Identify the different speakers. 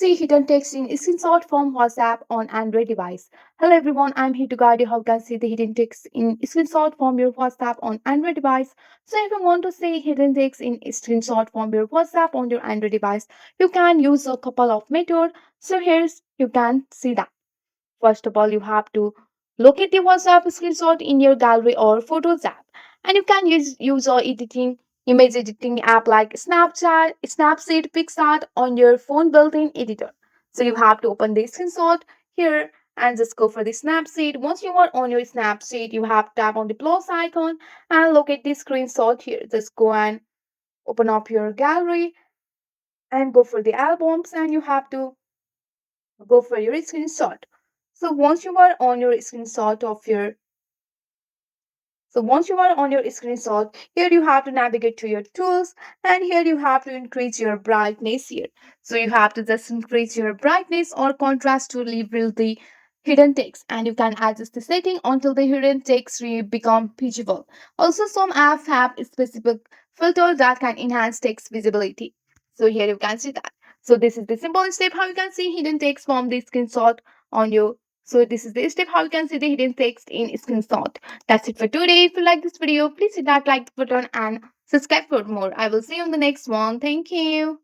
Speaker 1: see hidden text in screenshot from WhatsApp on Android device. Hello everyone, I'm here to guide you how you can see the hidden text in screenshot from your WhatsApp on Android device. So if you want to see hidden text in screenshot from your WhatsApp on your Android device, you can use a couple of methods. So here's you can see that. First of all, you have to locate the WhatsApp screenshot in your gallery or photos app. And you can use or editing image editing app like Snapchat, Snapseed, PixArt on your phone built-in editor. So you have to open the screenshot here and just go for the Snapseed. Once you are on your Snapseed, you have to tap on the plus icon and locate the screenshot here. Just go and open up your gallery and go for the albums and you have to go for your screenshot. So once you are on your screenshot of your so once you are on your screenshot, here you have to navigate to your tools and here you have to increase your brightness here. So you have to just increase your brightness or contrast to reveal the hidden text and you can adjust the setting until the hidden text become visible. Also some apps have specific filters that can enhance text visibility. So here you can see that. So this is the simple step how you can see hidden text from the screenshot on your so this is the step how you can see the hidden text in screenshot. That's it for today. If you like this video, please hit that like button and subscribe for more. I will see you on the next one. Thank you.